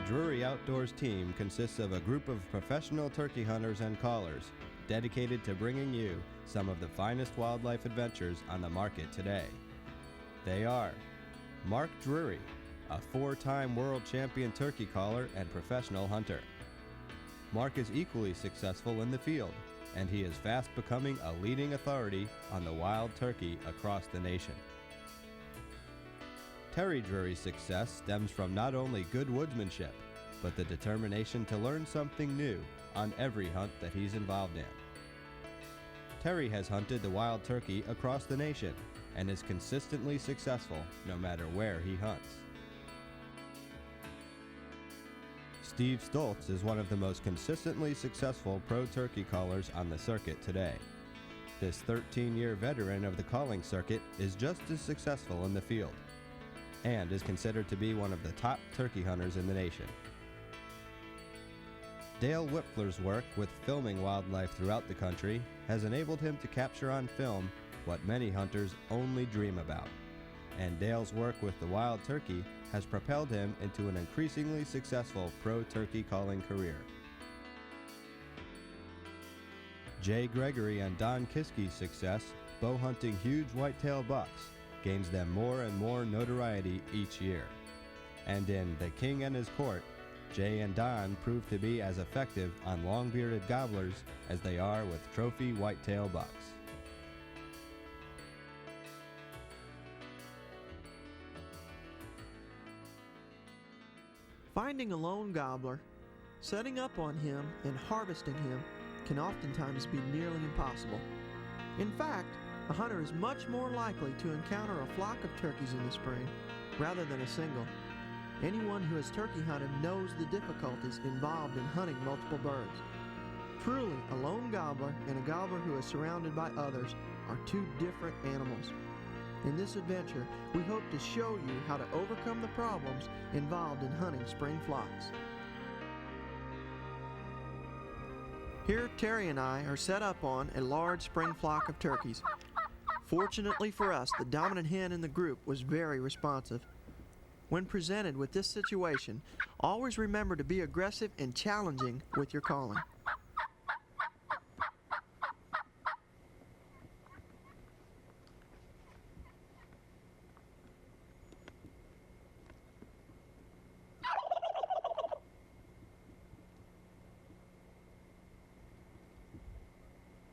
Drury Outdoors team consists of a group of professional turkey hunters and callers dedicated to bringing you some of the finest wildlife adventures on the market today. They are Mark Drury, a 4-time world champion turkey caller and professional hunter. Mark is equally successful in the field, and he is fast becoming a leading authority on the wild turkey across the nation. Terry Drury's success stems from not only good woodsmanship, but the determination to learn something new on every hunt that he's involved in. Terry has hunted the wild turkey across the nation and is consistently successful no matter where he hunts. Steve Stoltz is one of the most consistently successful pro turkey callers on the circuit today. This 13-year veteran of the calling circuit is just as successful in the field and is considered to be one of the top turkey hunters in the nation. Dale Whipler's work with filming wildlife throughout the country has enabled him to capture on film what many hunters only dream about, and Dale's work with the wild turkey has propelled him into an increasingly successful pro turkey calling career. Jay Gregory and Don Kiskey's success bow hunting huge whitetail bucks gains them more and more notoriety each year. And in The King and His Court, Jay and Don prove to be as effective on long-bearded gobblers as they are with trophy whitetail bucks. Finding a lone gobbler, setting up on him, and harvesting him can oftentimes be nearly impossible. In fact, a hunter is much more likely to encounter a flock of turkeys in the spring rather than a single. Anyone who has turkey hunted knows the difficulties involved in hunting multiple birds. Truly, a lone gobbler and a gobbler who is surrounded by others are two different animals. In this adventure, we hope to show you how to overcome the problems involved in hunting spring flocks. Here, Terry and I are set up on a large spring flock of turkeys. Fortunately for us, the dominant hen in the group was very responsive. When presented with this situation, always remember to be aggressive and challenging with your calling.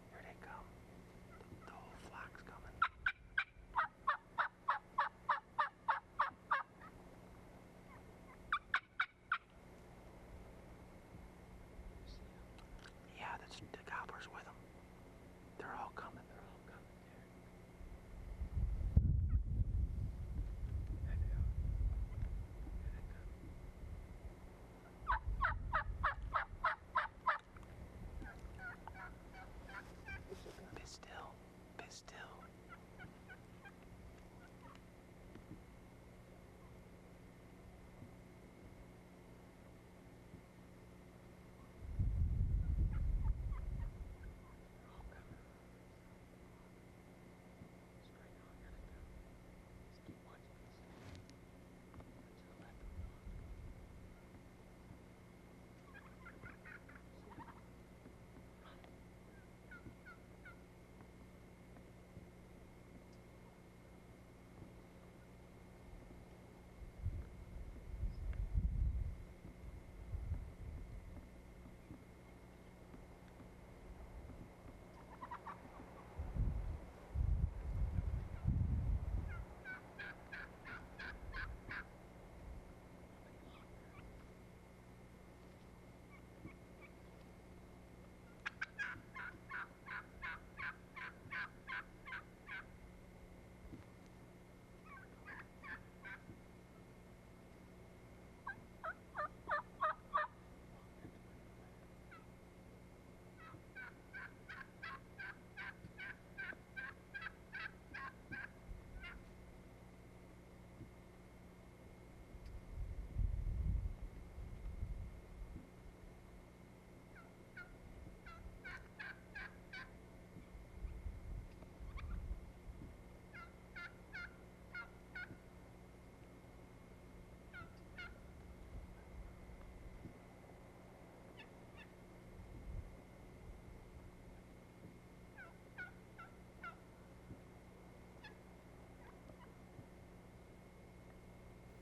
Here they come. The whole flock's coming.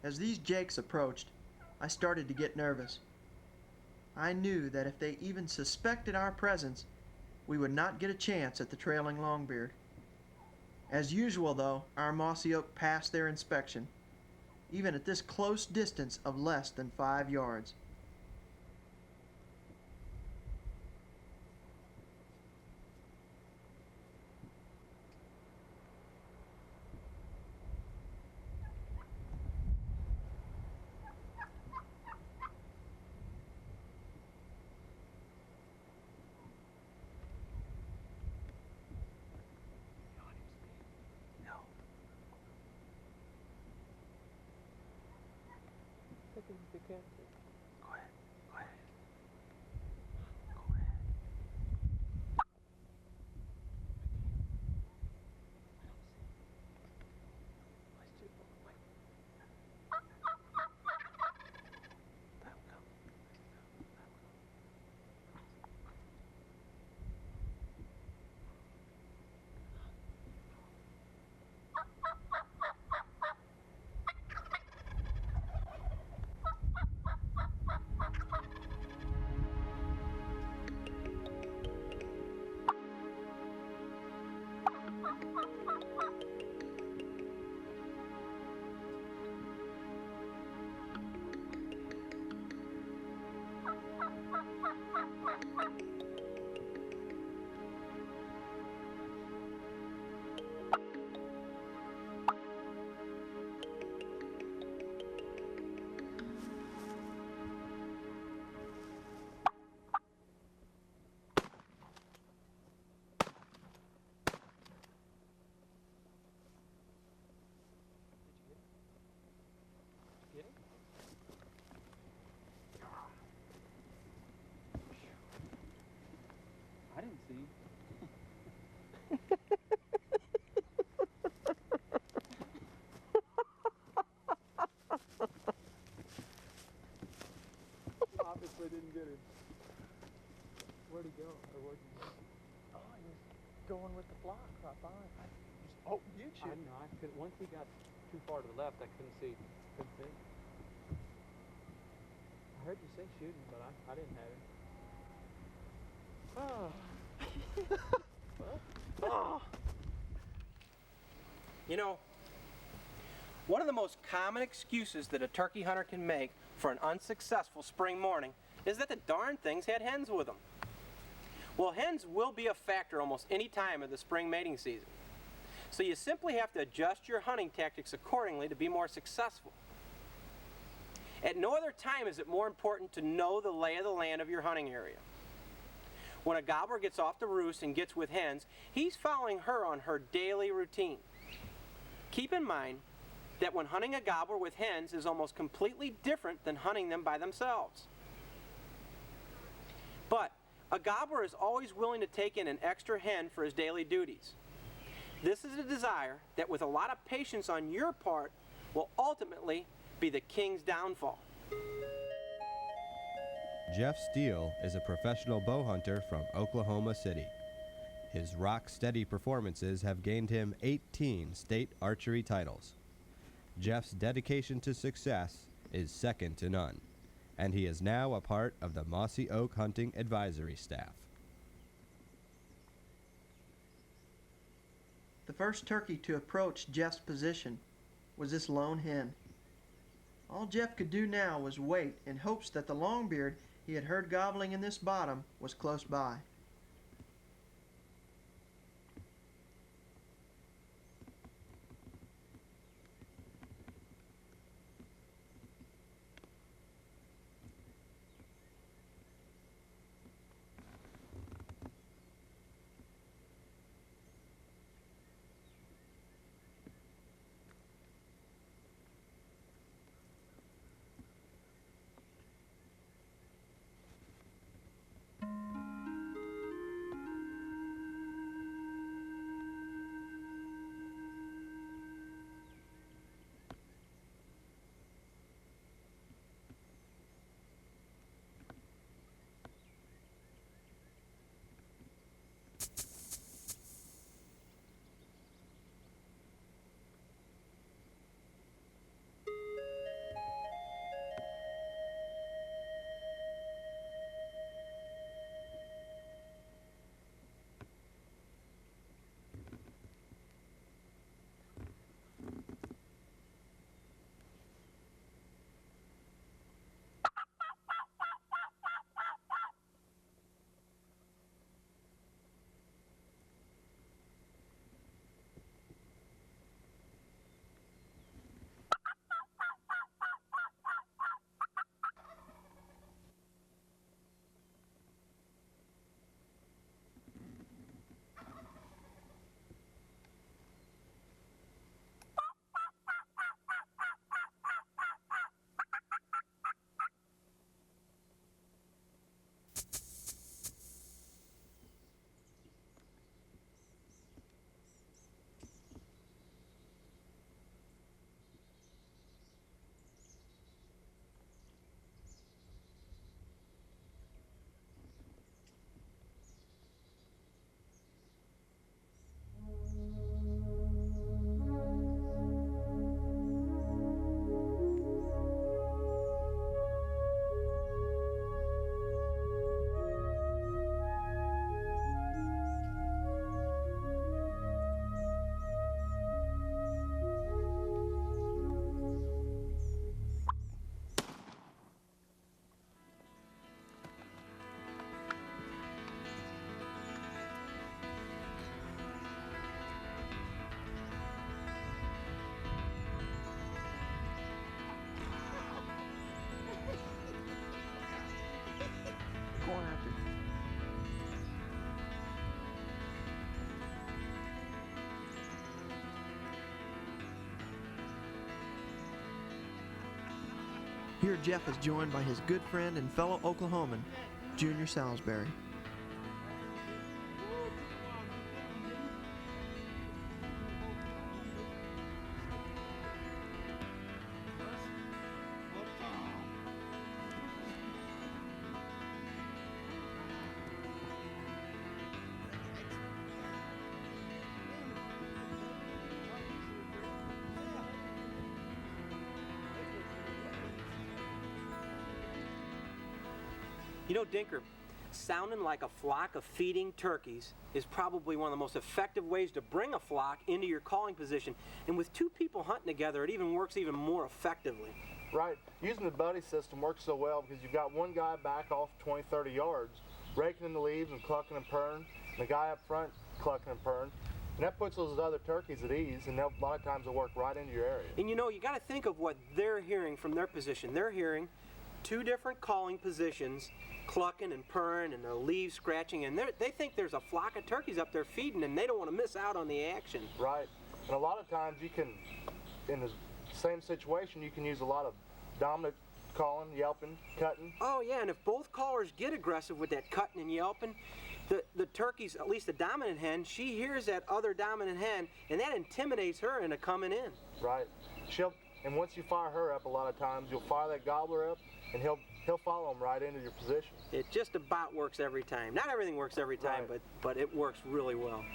As these jakes approached, I started to get nervous. I knew that if they even suspected our presence, we would not get a chance at the trailing longbeard. As usual, though, our mossy oak passed their inspection, even at this close distance of less than 5 yards. No. Go ahead. Go ahead. Go ahead. I didn't see. You obviously didn't get him. Where'd he go? Or where'd you go? Oh, he was going with the flock right behind. Oh, did you? I know. I couldn't. Once he got too far to the left, I couldn't see. Couldn't see. I heard you say shooting, but I didn't have him. Oh. Oh. You know, one of the most common excuses that a turkey hunter can make for an unsuccessful spring morning is that the darn things had hens with them. Well, hens will be a factor almost any time of the spring mating season. So you simply have to adjust your hunting tactics accordingly to be more successful. At no other time is it more important to know the lay of the land of your hunting area. When a gobbler gets off the roost and gets with hens, he's following her on her daily routine. Keep in mind that when hunting a gobbler with hens is almost completely different than hunting them by themselves. But a gobbler is always willing to take in an extra hen for his daily duties. This is a desire that, with a lot of patience on your part, will ultimately be the king's downfall. Jeff Steele is a professional bow hunter from Oklahoma City. His rock-steady performances have gained him 18 state archery titles. Jeff's dedication to success is second to none, and he is now a part of the Mossy Oak Hunting Advisory staff. The first turkey to approach Jeff's position was this lone hen. All Jeff could do now was wait in hopes that the longbeard he had heard gobbling in this bottom was close by. Here Jeff is joined by his good friend and fellow Oklahoman, Junior Salisbury. You know, Dinker, sounding like a flock of feeding turkeys is probably one of the most effective ways to bring a flock into your calling position. And with two people hunting together, it even works even more effectively. Right. Using the buddy system works so well because you've got one guy back off 20, 30 yards, raking in the leaves and clucking and purring, and the guy up front clucking and purring. And that puts those other turkeys at ease, and a lot of times they'll work right into your area. And you know, you got to think of what they're hearing from their position. They're hearing two different calling positions, clucking and purring and the leaves scratching, and they think there's a flock of turkeys up there feeding, and they don't want to miss out on the action. Right. And a lot of times you can, in the same situation, you can use a lot of dominant calling, yelping, cutting. Oh yeah, and if both callers get aggressive with that cutting and yelping, the turkeys, at least the dominant hen, she hears that other dominant hen, and that intimidates her into coming in. Right. And once you fire her up, a lot of times you'll fire that gobbler up, and he'll follow them right into your position. It just about works every time. Not everything works every time, Right. but it works really well.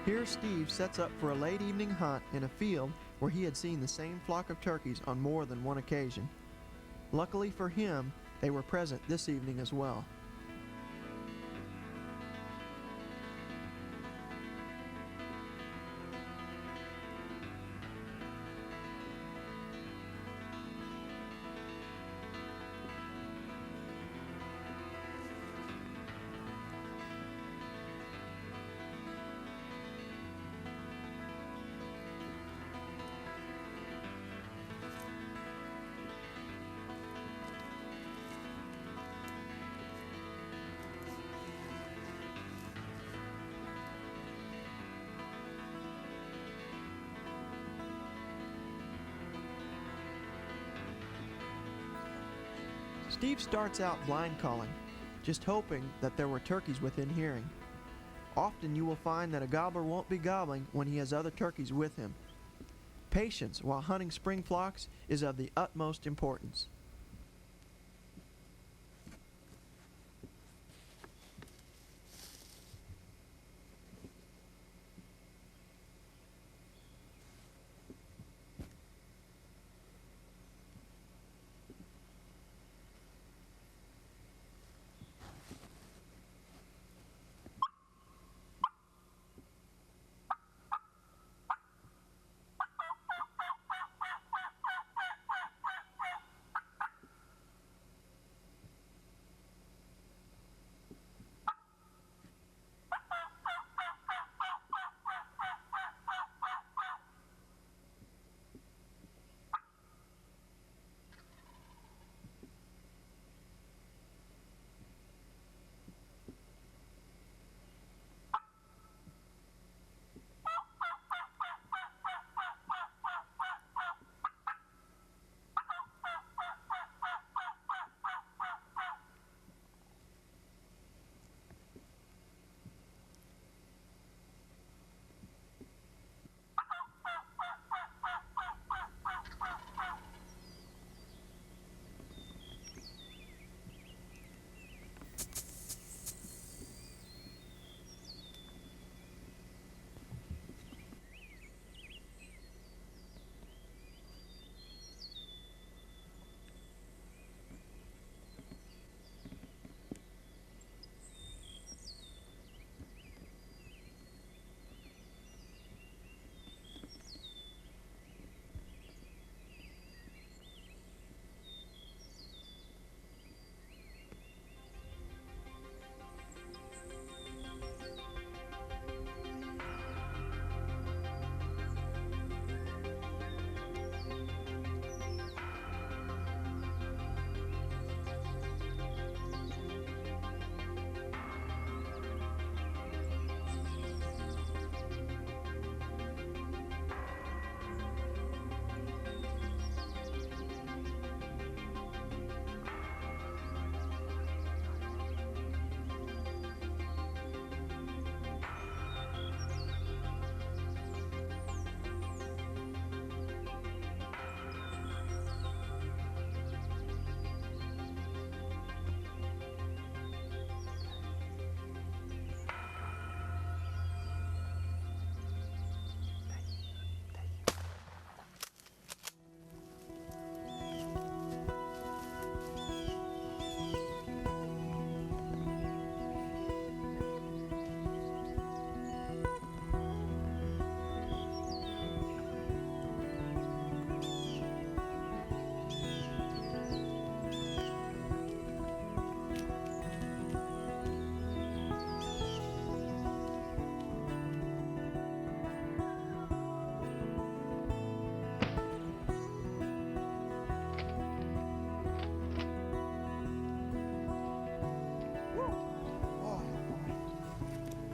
Here Steve sets up for a late evening hunt in a field where he had seen the same flock of turkeys on more than one occasion. Luckily for him, they were present this evening as well. Steve starts out blind calling, just hoping that there were turkeys within hearing. Often you will find that a gobbler won't be gobbling when he has other turkeys with him. Patience while hunting spring flocks is of the utmost importance.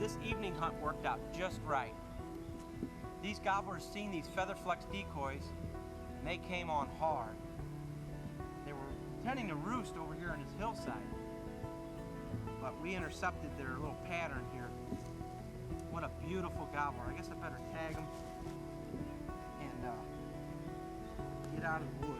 this evening hunt worked out just right. These gobblers seen these feather flex decoys, and they came on hard. They were intending to roost over here on this hillside, but we intercepted their little pattern here. What a beautiful gobbler. I guess I better tag him and get out of the woods.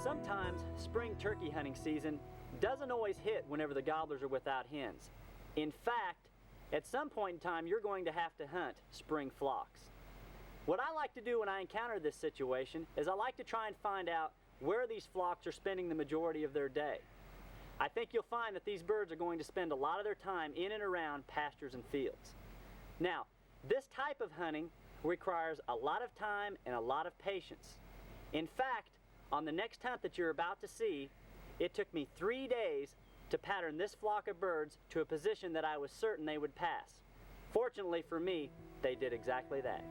Sometimes spring turkey hunting season doesn't always hit whenever the gobblers are without hens. In fact, at some point in time, you're going to have to hunt spring flocks. What I like to do when I encounter this situation is I like to try and find out where these flocks are spending the majority of their day. I think you'll find that these birds are going to spend a lot of their time in and around pastures and fields. Now, this type of hunting requires a lot of time and a lot of patience. In fact, on the next hunt that you're about to see, it took me 3 days to pattern this flock of birds to a position that I was certain they would pass. Fortunately for me, they did exactly that.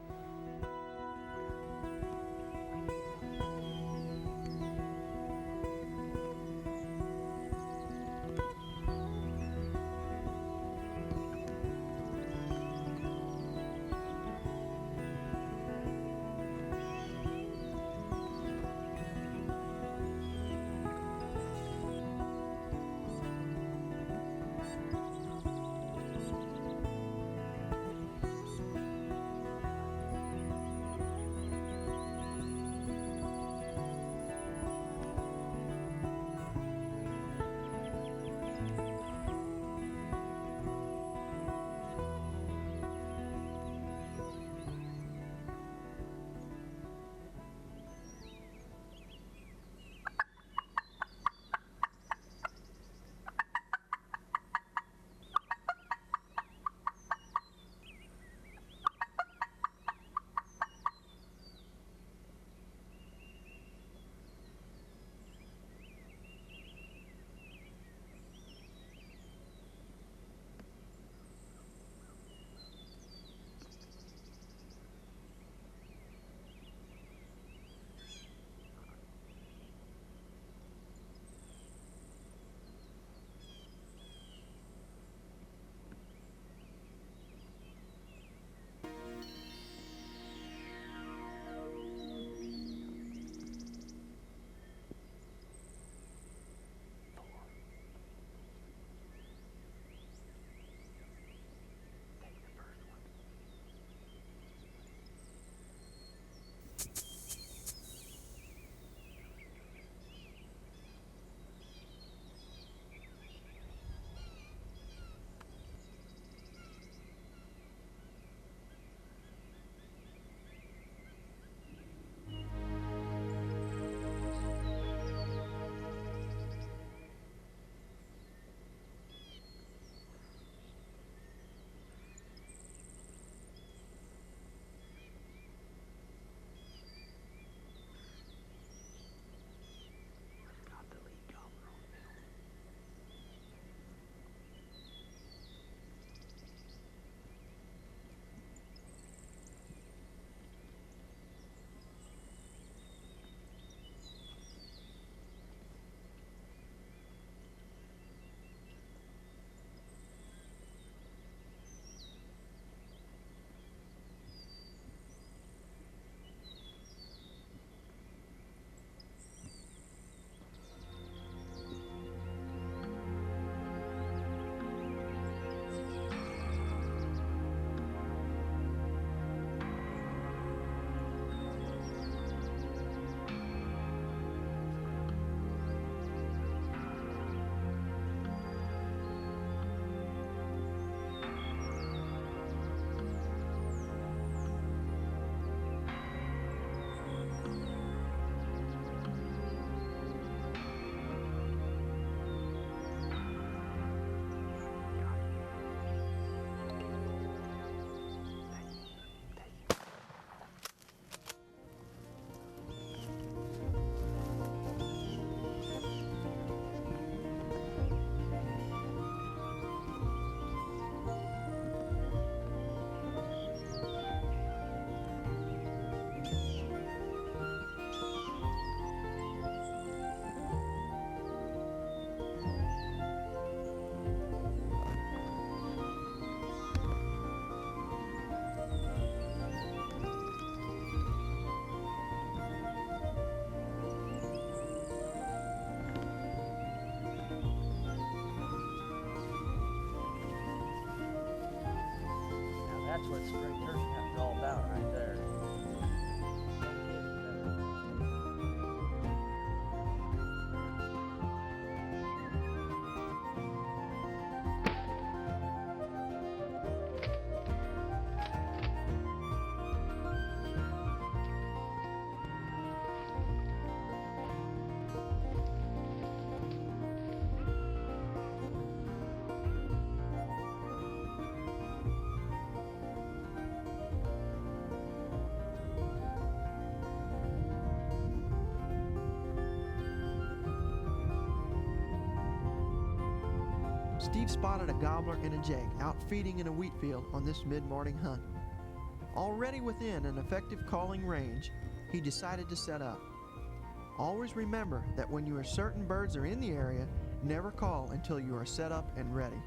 what spring turkey hunting's all about right there. Steve spotted a gobbler and a jay out feeding in a wheat field on this mid-morning hunt. Already within an effective calling range, he decided to set up. Always remember that when you are certain birds are in the area, never call until you are set up and ready.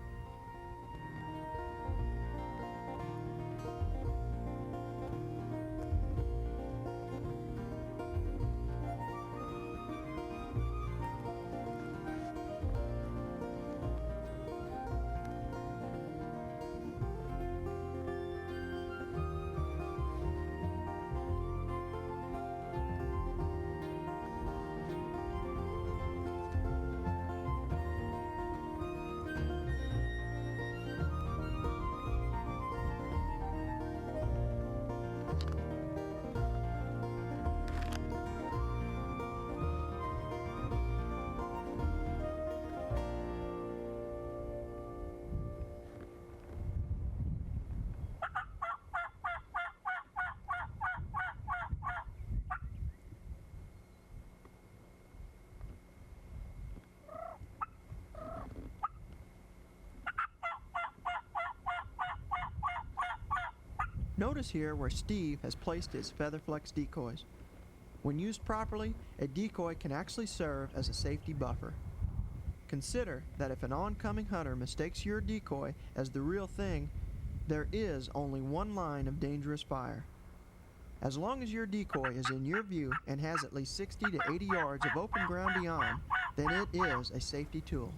Notice here where Steve has placed his Featherflex decoys. When used properly, a decoy can actually serve as a safety buffer. Consider that if an oncoming hunter mistakes your decoy as the real thing, there is only one line of dangerous fire. As long as your decoy is in your view and has at least 60 to 80 yards of open ground beyond, then it is a safety tool.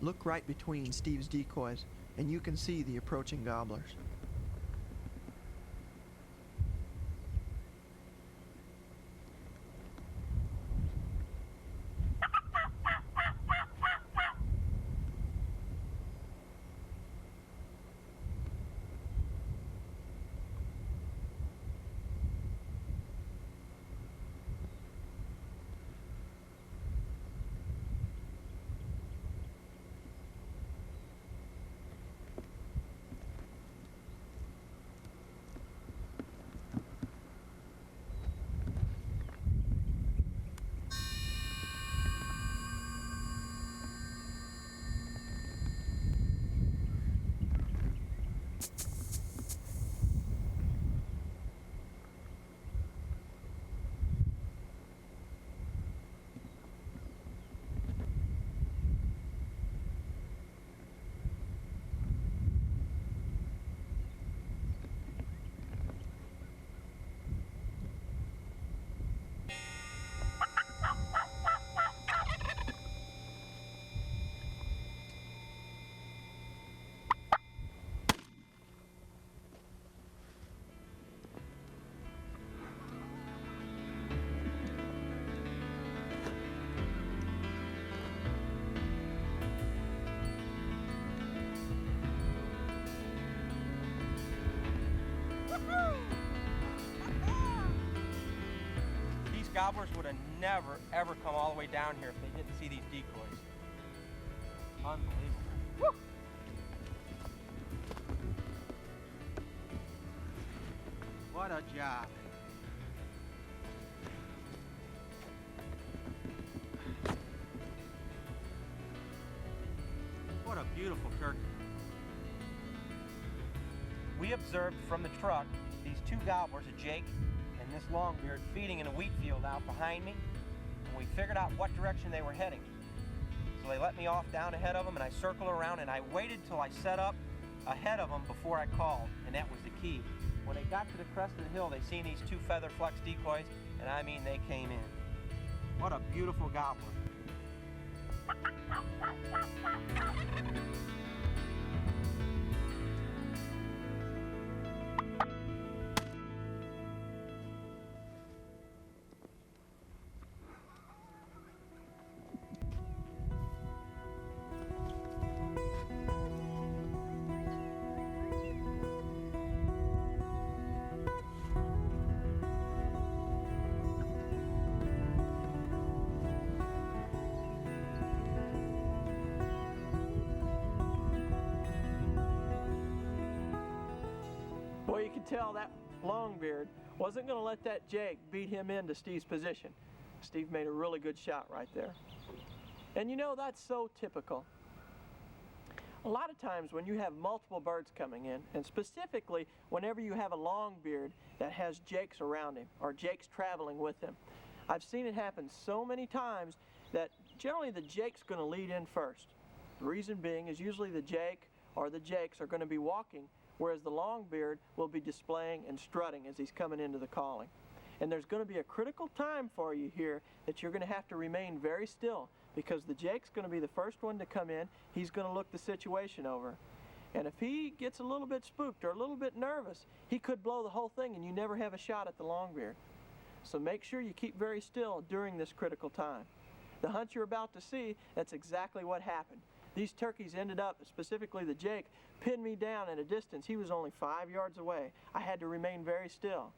Look right between Steve's decoys, and you can see the approaching gobblers. Gobblers would have never, ever come all the way down here if they didn't see these decoys. Unbelievable. Woo! What a job. What a beautiful turkey. We observed from the truck these two gobblers, a Jake and this longbeard, feeding in a wheat field out behind me, and we figured out what direction they were heading. So they let me off down ahead of them, and I circled around, and I waited till I set up ahead of them before I called, and that was the key. When they got to the crest of the hill, they seen these two feather flex decoys, and I mean, they came in. What a beautiful gobbler. Well, you could tell that Longbeard wasn't going to let that Jake beat him into Steve's position. Steve made a really good shot right there. And you know, that's so typical. A lot of times when you have multiple birds coming in, and specifically whenever you have a Longbeard that has Jakes around him, or Jakes traveling with him, I've seen it happen so many times that generally the Jake's going to lead in first. The reason being is usually the Jake or the Jakes are going to be walking, whereas the Longbeard will be displaying and strutting as he's coming into the calling. And there's going to be a critical time for you here that you're going to have to remain very still, because the Jake's going to be the first one to come in. He's going to look the situation over. And if he gets a little bit spooked or a little bit nervous, he could blow the whole thing and you never have a shot at the Longbeard. So make sure you keep very still during this critical time. The hunt you're about to see, that's exactly what happened. These turkeys ended up, specifically the Jake, pinned me down at a distance. He was only 5 yards away. I had to remain very still.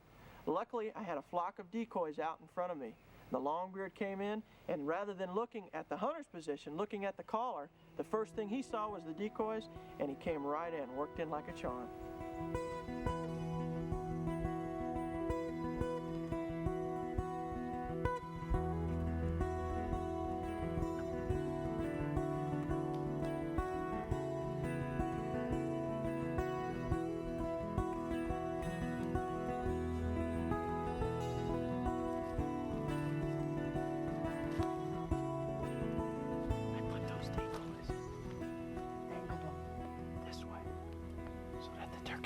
Luckily, I had a flock of decoys out in front of me. The Longbeard came in, and rather than looking at the hunter's position, looking at the caller, the first thing he saw was the decoys, and he came right in, worked in like a charm. This way, so that the turkey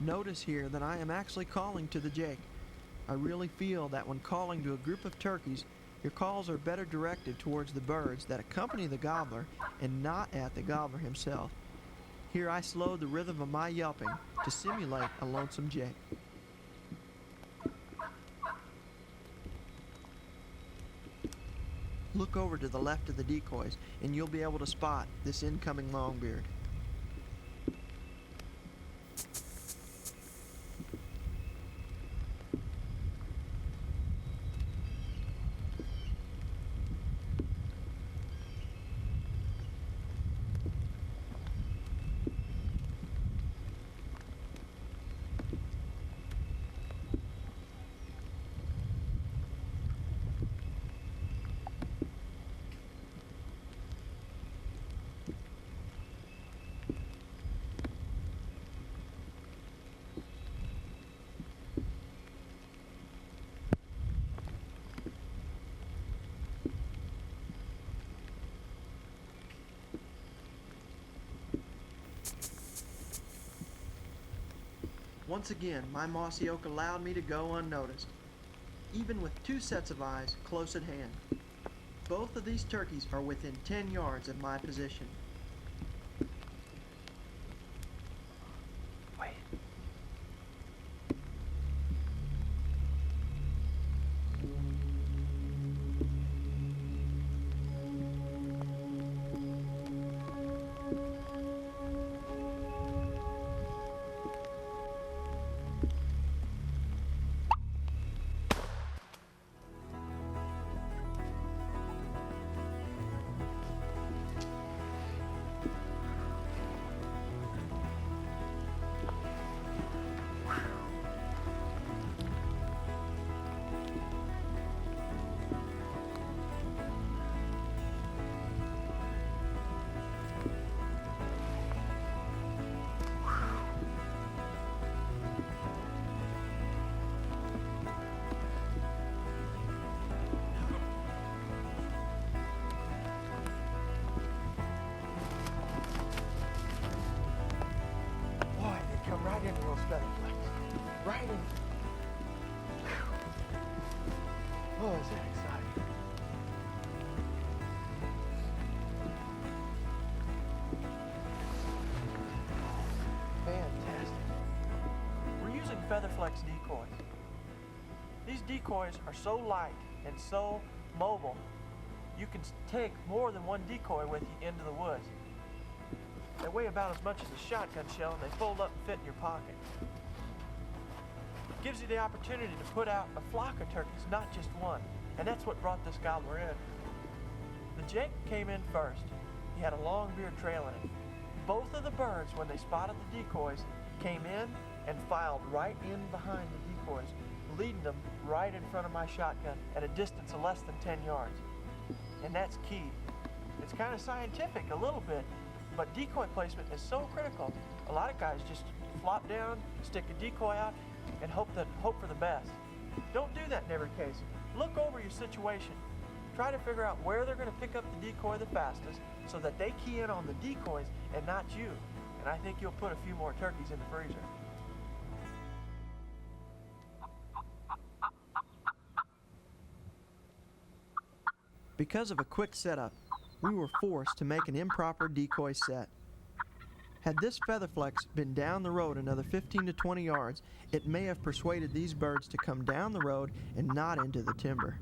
Notice here that I am actually calling to the jake. I really feel that when calling to a group of turkeys, your calls are better directed towards the birds that accompany the gobbler and not at the gobbler himself. Here I slowed the rhythm of my yelping to simulate a lonesome jake. Look over to the left of the decoys and you'll be able to spot this incoming longbeard. Once again, my mossy oak allowed me to go unnoticed, even with two sets of eyes close at hand. Both of these turkeys are within 10 yards of my position. Wait. Boy, they come right into those feather flecks. Right in. Oh, is that exciting. Fantastic. We're using Featherflex decoys. These decoys are so light and so mobile, you can take more than one decoy with you into the woods. They weigh about as much as a shotgun shell and they fold up and fit in your pocket. It gives you the opportunity to put out a flock of turkeys, not just one. And that's what brought this gobbler in. The jake came in first. He had a long beard trailing him. Both of the birds, when they spotted the decoys, came in and filed right in behind the decoys, leading them right in front of my shotgun at a distance of less than 10 yards. And that's key. It's kind of scientific a little bit, but decoy placement is so critical. A lot of guys just flop down, stick a decoy out, and hope for the best. Don't do that in every case. Look over your situation. Try to figure out where they're going to pick up the decoy the fastest so that they key in on the decoys and not you. And I think you'll put a few more turkeys in the freezer. Because of a quick setup, we were forced to make an improper decoy set. Had this Featherflex been down the road another 15 to 20 yards, it may have persuaded these birds to come down the road and not into the timber.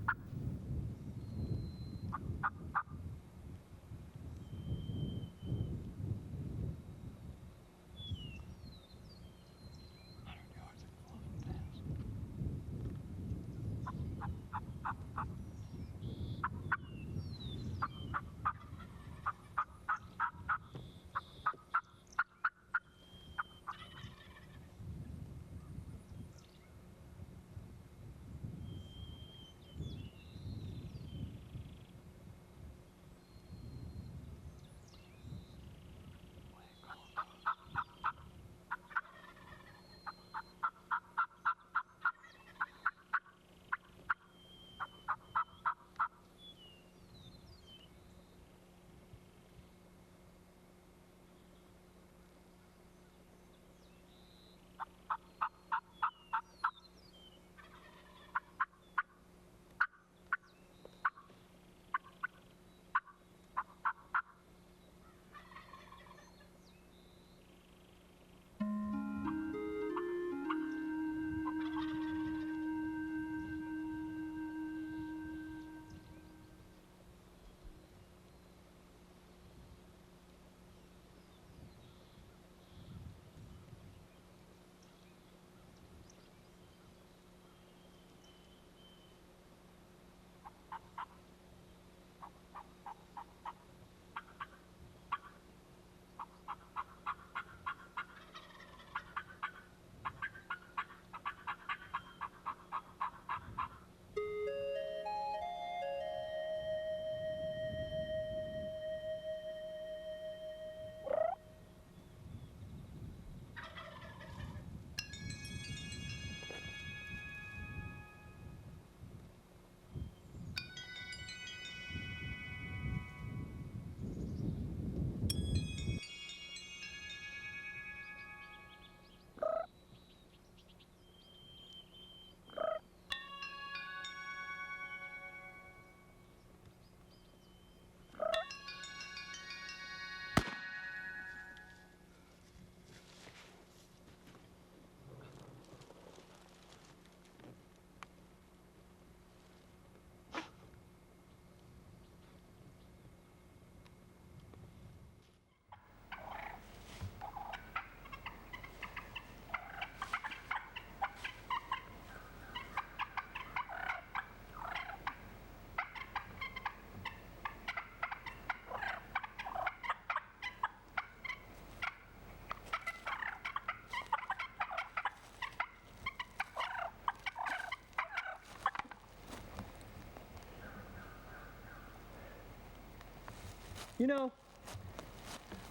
You know,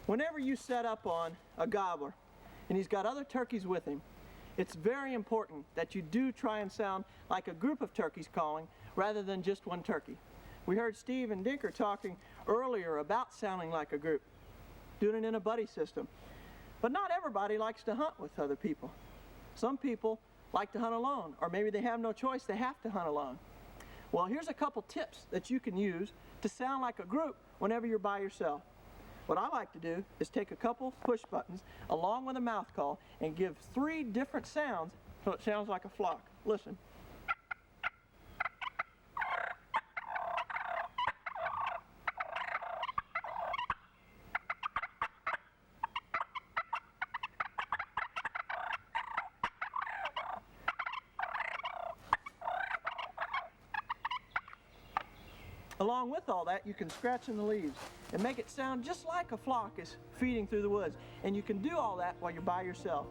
whenever you set up on a gobbler and he's got other turkeys with him, it's very important that you do try and sound like a group of turkeys calling rather than just one turkey. We heard Steve and Dinker talking earlier about sounding like a group, doing it in a buddy system. But not everybody likes to hunt with other people. Some people like to hunt alone, or maybe they have no choice, they have to hunt alone. Well, here's a couple tips that you can use to sound like a group whenever you're by yourself. What I like to do is take a couple push buttons along with a mouth call and give 3 different sounds so it sounds like a flock. Listen. Along with all that, you can scratch in the leaves and make it sound just like a flock is feeding through the woods. And you can do all that while you're by yourself.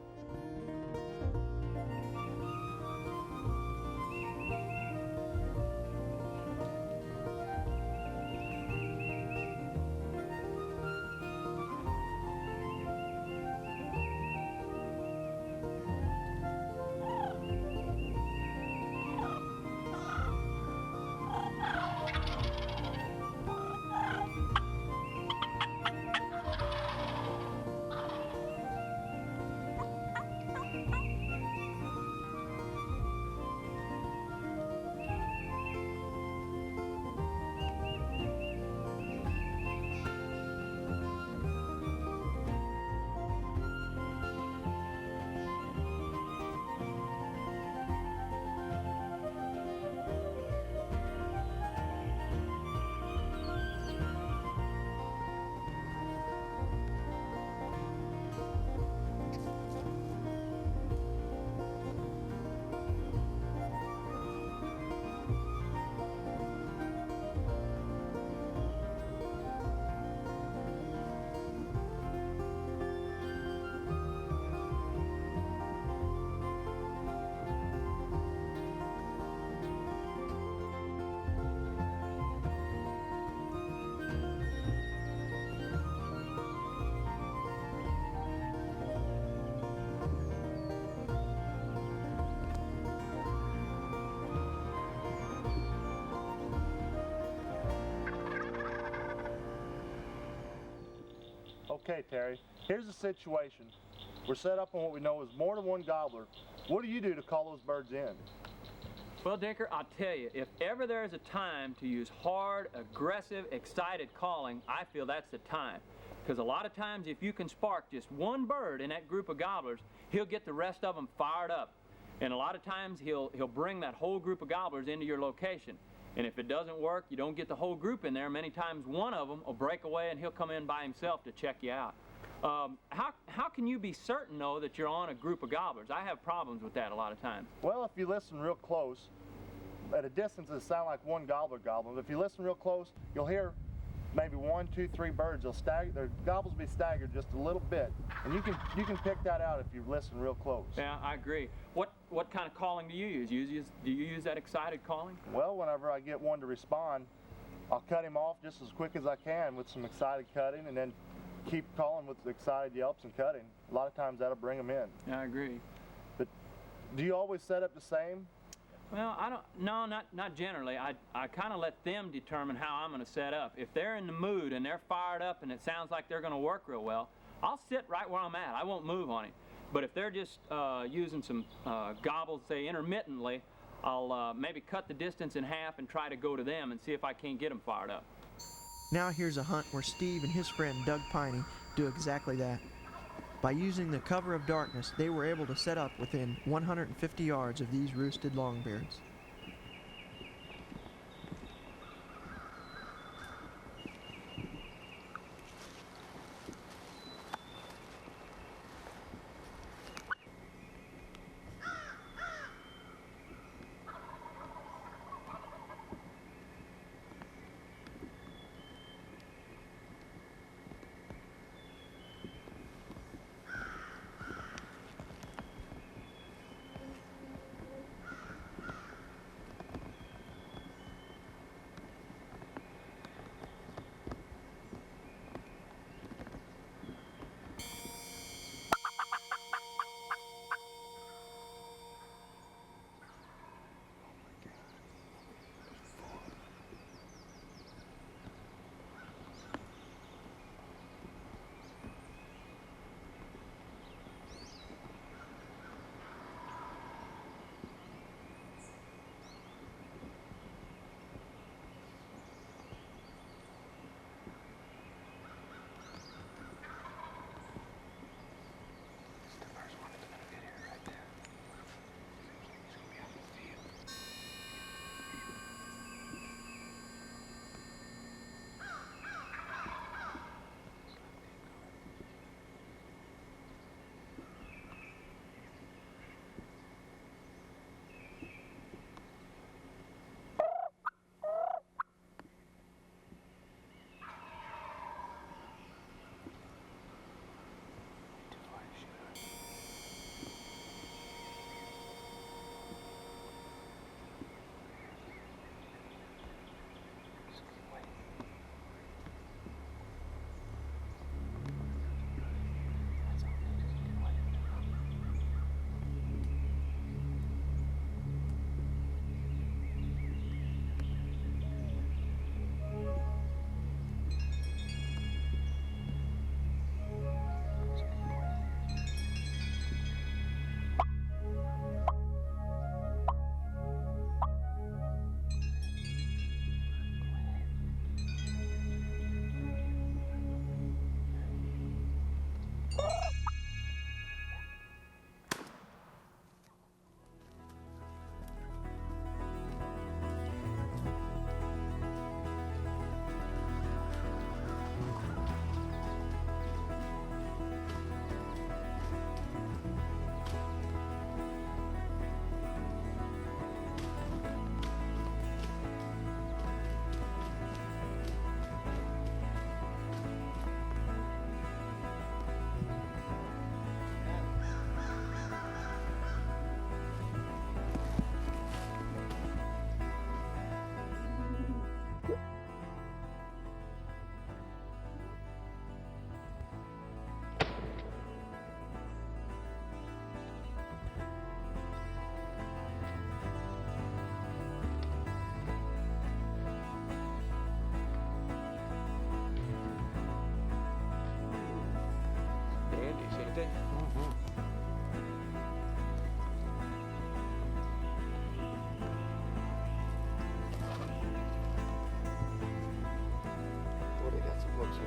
Okay, Terry, here's the situation. We're set up on what we know is more than one gobbler. What do you do to call those birds in? Well, Dinker, I'll tell you, if ever there is a time to use hard, aggressive, excited calling, I feel that's the time. Because a lot of times if you can spark just one bird in that group of gobblers, he'll get the rest of them fired up. And a lot of times he'll bring that whole group of gobblers into your location. And if it doesn't work, you don't get the whole group in there. Many times one of them will break away and he'll come in by himself to check you out. How can you be certain, though, that you're on a group of gobblers? I have problems with that a lot of times. Well, if you listen real close, at a distance it sounds like one gobbler gobbling. But if you listen real close, you'll hear maybe 1, 2, 3 birds. Their gobbles will be staggered just a little bit. And you can pick that out if you listen real close. Yeah, I agree. What kind of calling do you use? Do you use that excited calling? Well, whenever I get one to respond, I'll cut him off just as quick as I can with some excited cutting, and then keep calling with the excited yelps and cutting. A lot of times that'll bring them in. Yeah, I agree. But do you always set up the same? Well, not generally. I kind of let them determine how I'm going to set up. If they're in the mood and they're fired up and it sounds like they're going to work real well, I'll sit right where I'm at. I won't move on it. But if they're just using some gobbles, say intermittently, I'll maybe cut the distance in half and try to go to them and see if I can't get them fired up. Now here's a hunt where Steve and his friend Doug Piney do exactly that. By using the cover of darkness, they were able to set up within 150 yards of these roosted longbeards. Dandies, ain't they? Well, they got some hooks on.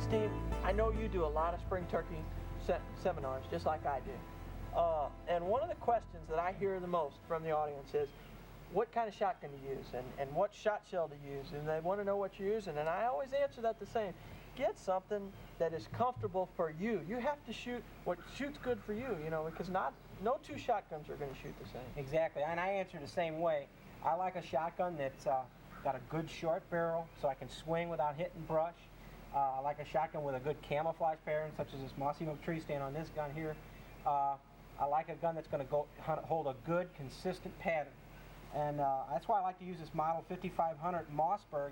Steve, I know you do a lot of spring turkey seminars, just like I do. And one of the questions that I hear the most from the audience is, what kind of shotgun to use and what shot shell to use, and they want to know what you're using. And I always answer that the same. Get something that is comfortable for you. You have to shoot what shoots good for you, you know, because no two shotguns are going to shoot the same. Exactly, and I answer the same way. I like a shotgun that's got a good short barrel so I can swing without hitting brush. I like a shotgun with a good camouflage pattern, such as this mossy oak tree stand on this gun here. I like a gun that's going to hold a good, consistent pattern. And that's why I like to use this model 5500 Mossberg,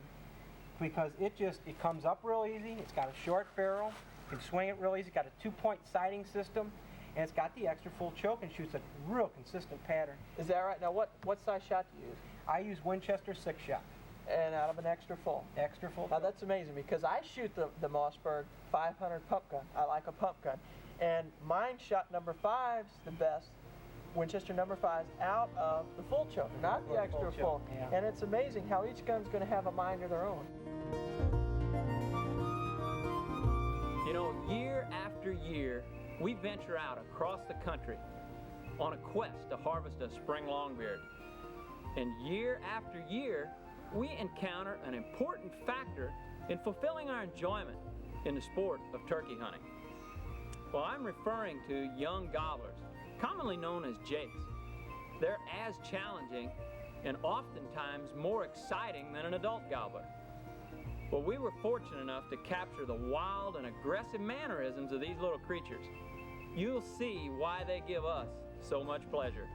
because it comes up real easy. It's got a short barrel, you can swing it real easy. It's got a 2-point sighting system, and it's got the extra full choke and shoots a real consistent pattern. Is that right? Now, what size shot do you use? I use Winchester 6-shot. And out of an extra full. Extra full. Now that's amazing, because I shoot the Mossberg 500 pump gun. I like a pump gun. And mine shot number 5's the best, Winchester number 5's out of the full choke, not the extra full. Yeah. And it's amazing how each gun's going to have a mind of their own. You know, year after year, we venture out across the country on a quest to harvest a spring longbeard. And year after year, we encounter an important factor in fulfilling our enjoyment in the sport of turkey hunting. Well, I'm referring to young gobblers, commonly known as jakes. They're as challenging and oftentimes more exciting than an adult gobbler. Well, we were fortunate enough to capture the wild and aggressive mannerisms of these little creatures. You'll see why they give us so much pleasure.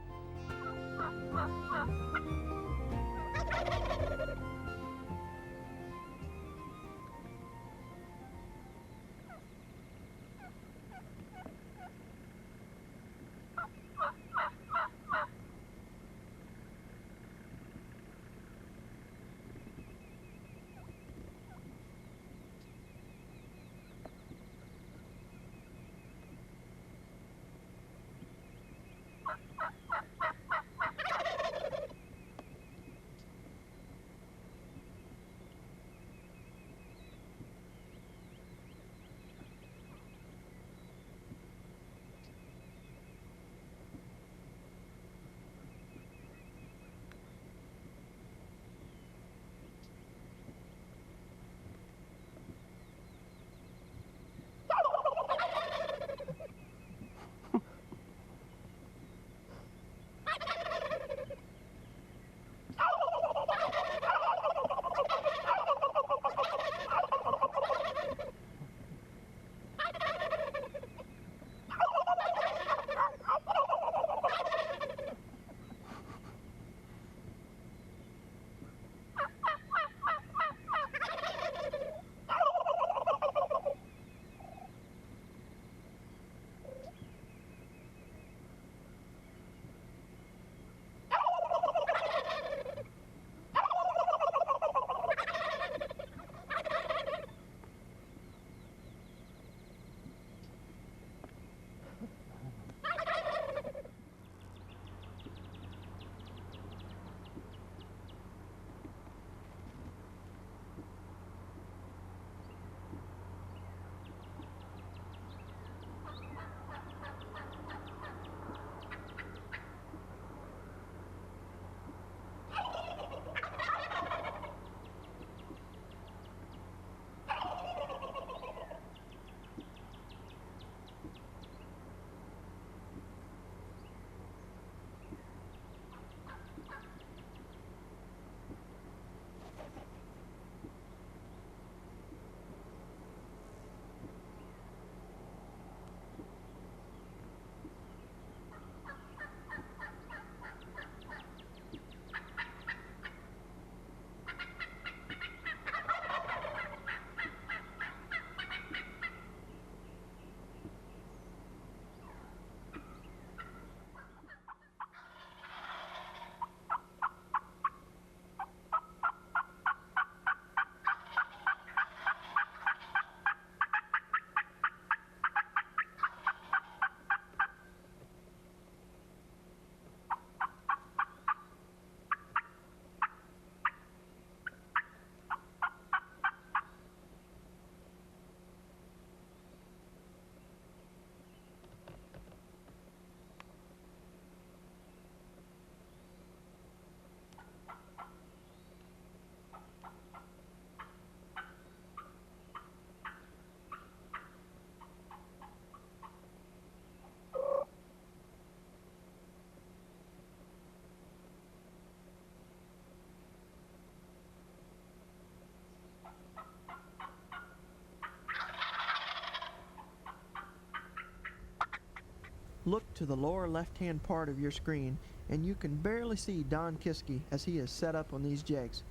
Look to the lower left-hand part of your screen, and you can barely see Don Kiske as he is set up on these jegs.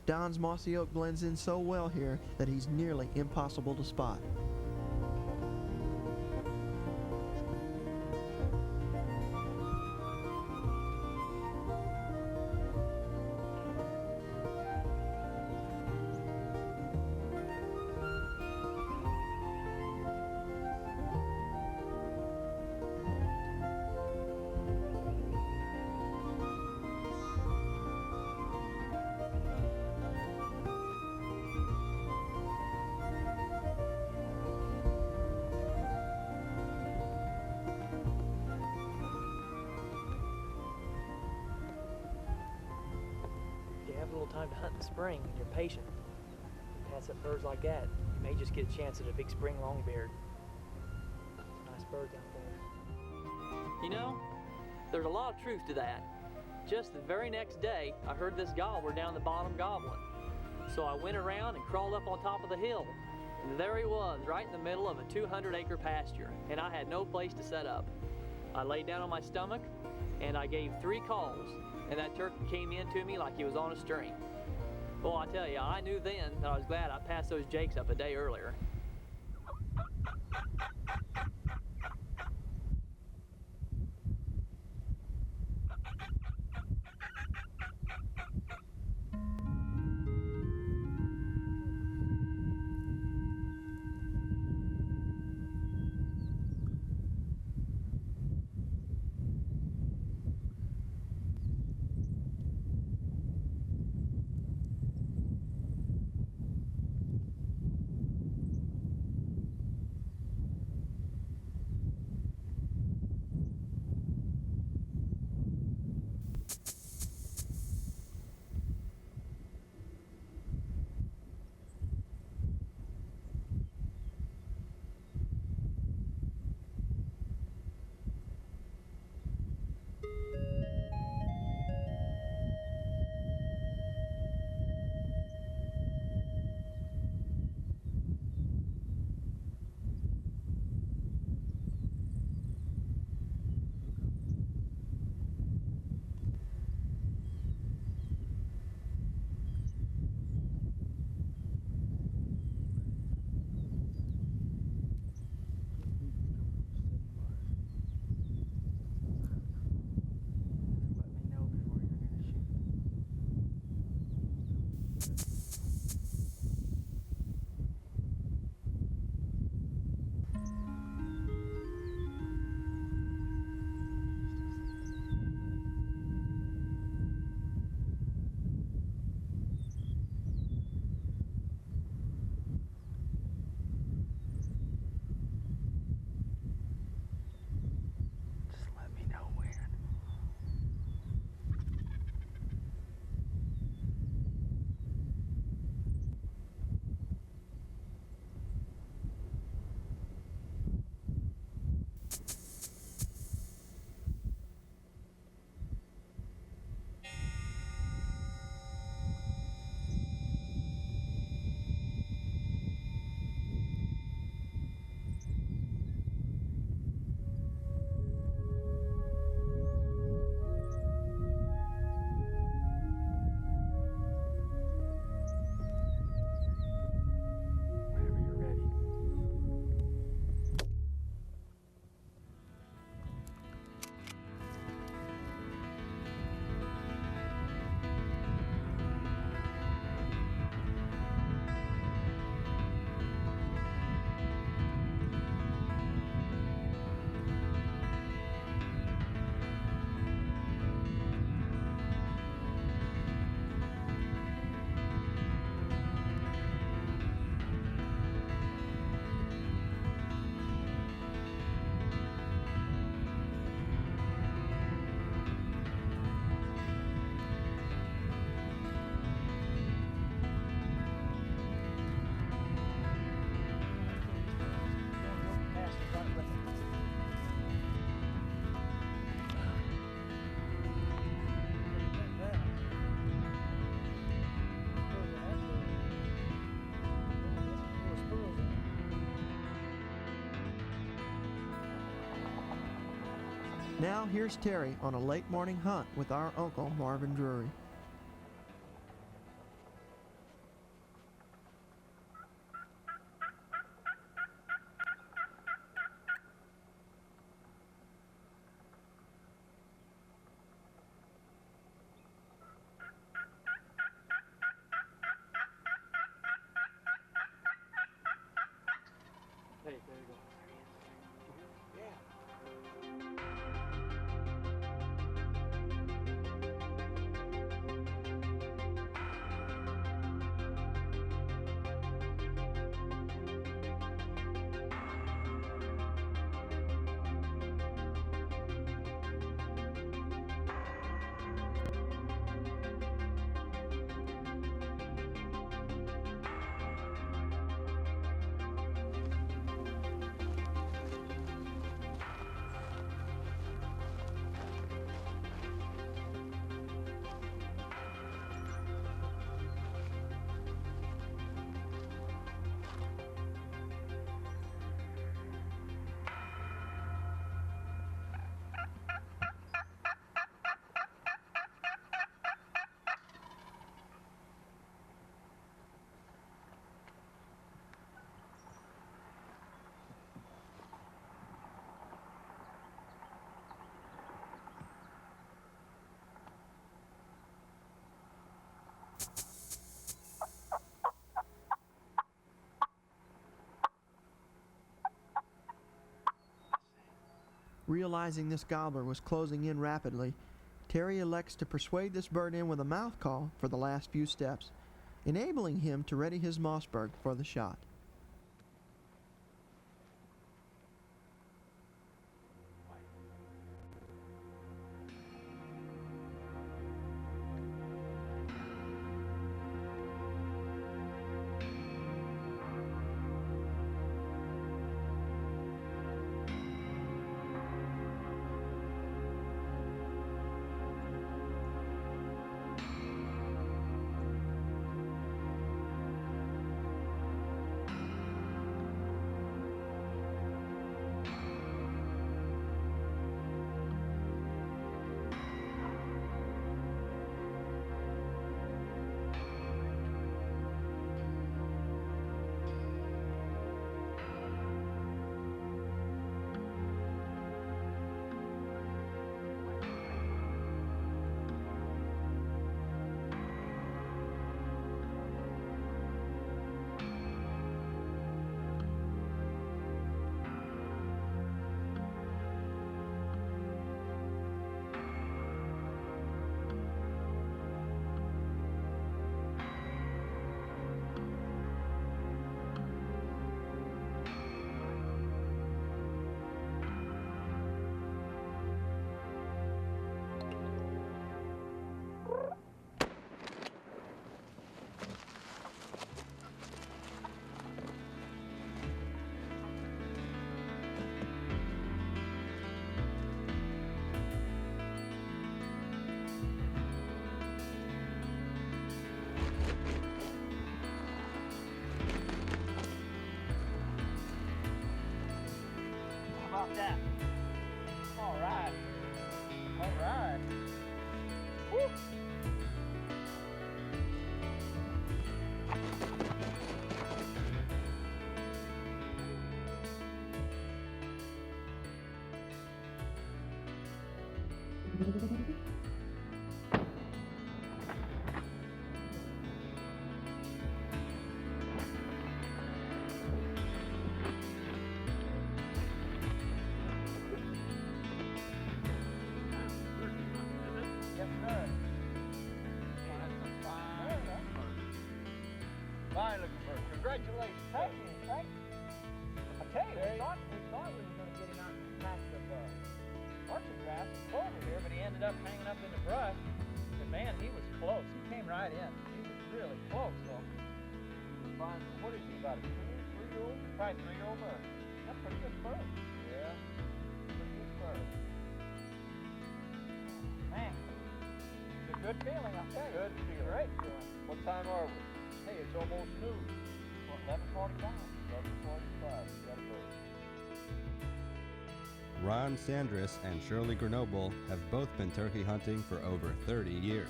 Don's mossy oak blends in so well here that he's nearly impossible to spot. Time to hunt in the spring when you're patient. Pass up birds like that, you may just get a chance at a big spring longbeard. Nice birds out there. You know, there's a lot of truth to that. Just the very next day, I heard this gobbler down the bottom gobbling. So I went around and crawled up on top of the hill. And there he was, right in the middle of a 200-acre pasture, and I had no place to set up. I laid down on my stomach, and I gave 3 calls, and that turkey came in to me like he was on a string. Well, I tell you, I knew then that I was glad I passed those jakes up a day earlier. Now here's Terry on a late morning hunt with our uncle Marvin Drury. Hey, there you go. Realizing this gobbler was closing in rapidly, Terry elects to persuade this bird in with a mouth call for the last few steps, enabling him to ready his Mossberg for the shot. That. All right. All right. Woo. Fine looking bird. Congratulations. Thank you. Thank you. I tell you, we thought we were going to get him out in the patch of orchard grass and clover here, but he ended up hanging up in the brush. And man, he was close. He came right in. He was really close. So, Fine. What is he, about a 3-year-old? Probably 3-year-old bird. that's a pretty good bird. Yeah. Pretty good bird. Man, it's a good feeling, I tell you. Good feeling. Great feeling. What time are we? Hey, it's almost noon. 11:45. 11:45. We got a bird. Ron Sandris and Shirley Grenoble have both been turkey hunting for over 30 years.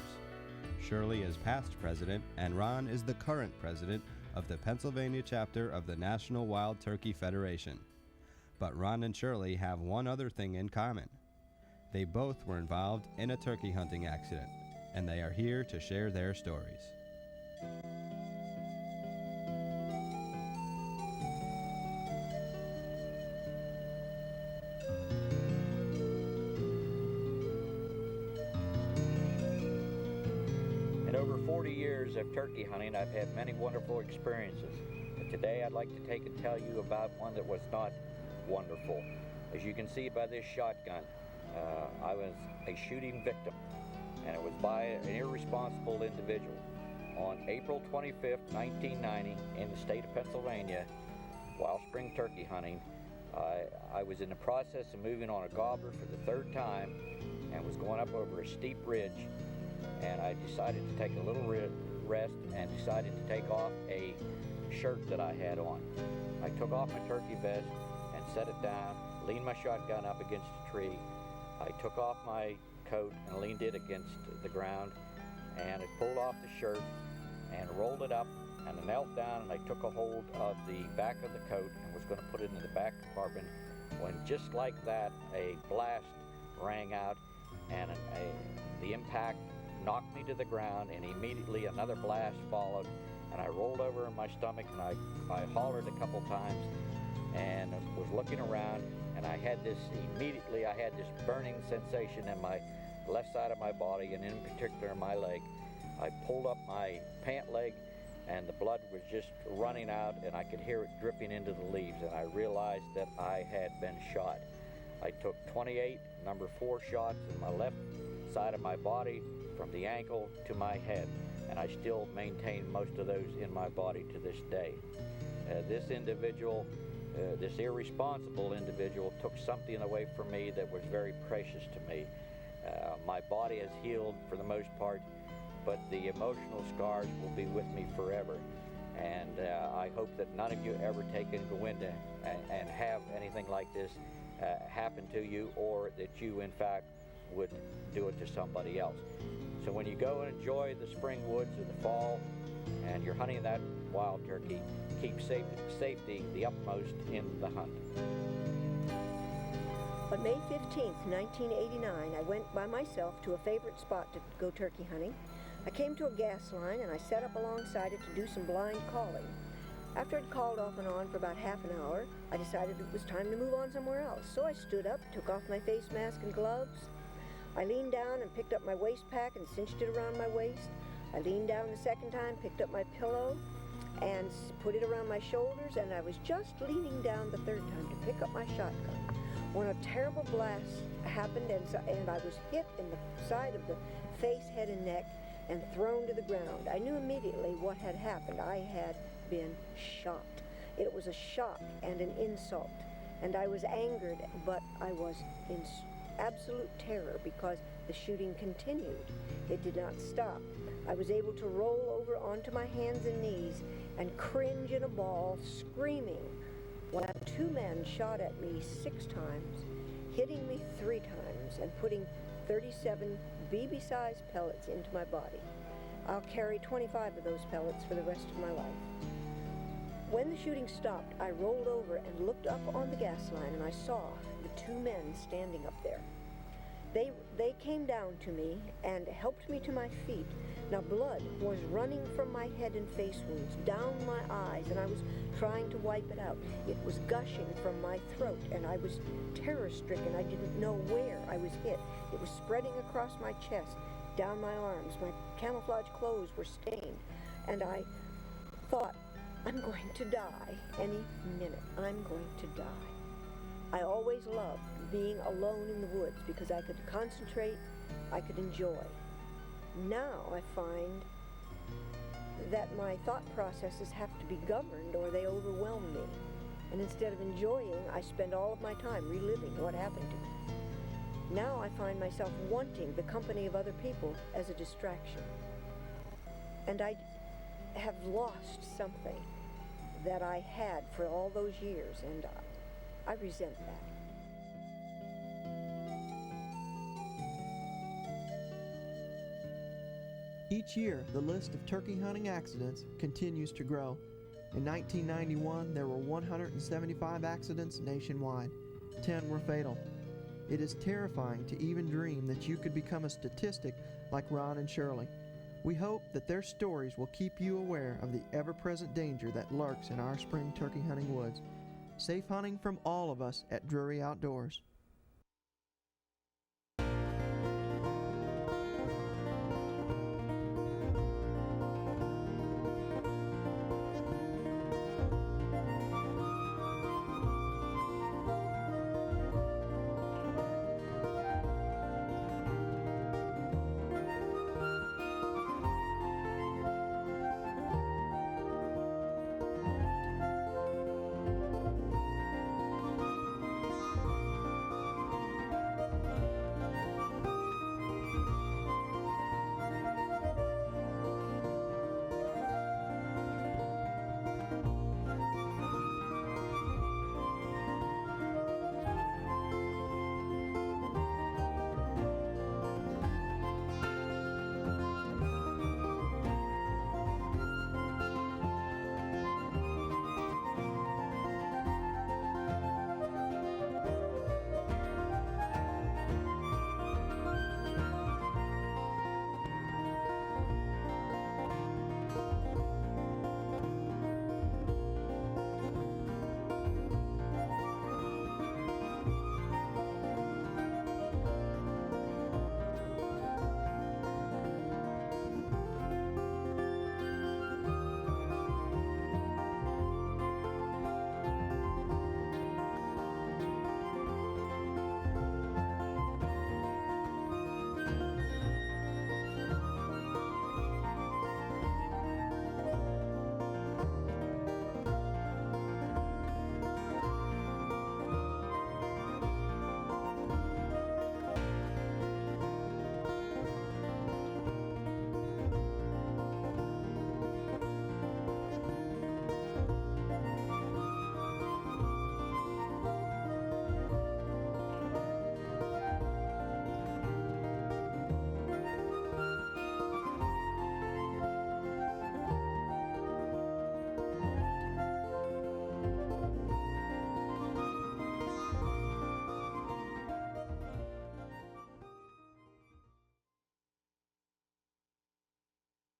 Shirley is past president, and Ron is the current president of the Pennsylvania chapter of the National Wild Turkey Federation. But Ron and Shirley have one other thing in common. They both were involved in a turkey hunting accident, and they are here to share their stories. In over 40 years of turkey hunting, I've had many wonderful experiences. But today I'd like to take and tell you about one that was not wonderful. As you can see by this shotgun, I was a shooting victim, and it was by an irresponsible individual. On April 25th, 1990, in the state of Pennsylvania, while spring turkey hunting, I was in the process of moving on a gobbler for the third time and was going up over a steep ridge, and I decided to take a little rest and decided to take off a shirt that I had on. I took off my turkey vest and set it down, leaned my shotgun up against a tree. I took off my coat and leaned it against the ground, and I pulled off the shirt and rolled it up, and I knelt down and I took a hold of the back of the coat and was going to put it in the back compartment when just like that a blast rang out, and the impact knocked me to the ground, and immediately another blast followed, and I rolled over in my stomach, and I hollered a couple times and was looking around, and I had this burning sensation in my left side of my body, and in particular my leg. I pulled up my pant leg, and the blood was just running out, and I could hear it dripping into the leaves, and I realized that I had been shot. I took 28 number 4 shots in my left side of my body from the ankle to my head, and I still maintain most of those in my body to this day. This individual, this irresponsible individual, took something away from me that was very precious to me. My body has healed for the most part, but the emotional scars will be with me forever. And I hope that none of you ever take and go into and have anything like this happen to you, or that you in fact would do it to somebody else. So when you go and enjoy the spring woods or the fall and you're hunting that wild turkey, keep safety the utmost in the hunt. On May 15th, 1989, I went by myself to a favorite spot to go turkey hunting. I came to a gas line and I set up alongside it to do some blind calling. After I'd called off and on for about half an hour, I decided it was time to move on somewhere else. So I stood up, took off my face mask and gloves. I leaned down and picked up my waist pack and cinched it around my waist. I leaned down the second time, picked up my pillow and put it around my shoulders, and I was just leaning down the third time to pick up my shotgun when a terrible blast happened, and I was hit in the side of the face, head, and neck and thrown to the ground. I knew immediately what had happened. I had been shot. It was a shock and an insult, and I was angered, but I was in absolute terror because the shooting continued. It did not stop. I was able to roll over onto my hands and knees and cringe in a ball, screaming, while 2 men shot at me 6 times, hitting me 3 times, and putting 37 BB-sized pellets into my body. I'll carry 25 of those pellets for the rest of my life. When the shooting stopped, I rolled over and looked up on the gas line, and I saw the 2 men standing up there. They came down to me and helped me to my feet. Now blood was running from my head and face wounds down my eyes, and I was trying to wipe it out. It was gushing from my throat, and I was terror-stricken. I didn't know where I was hit. It was spreading across my chest, down my arms. My camouflage clothes were stained, and I thought, I'm going to die any minute. I'm going to die. I always loved being alone in the woods because I could concentrate, I could enjoy. Now I find that my thought processes have to be governed or they overwhelm me. And instead of enjoying, I spend all of my time reliving what happened to me. Now I find myself wanting the company of other people as a distraction. And I have lost something that I had for all those years, and I resent that. Each year, the list of turkey hunting accidents continues to grow. In 1991, there were 175 accidents nationwide. 10 were fatal. It is terrifying to even dream that you could become a statistic like Ron and Shirley. We hope that their stories will keep you aware of the ever-present danger that lurks in our spring turkey hunting woods. Safe hunting from all of us at Drury Outdoors.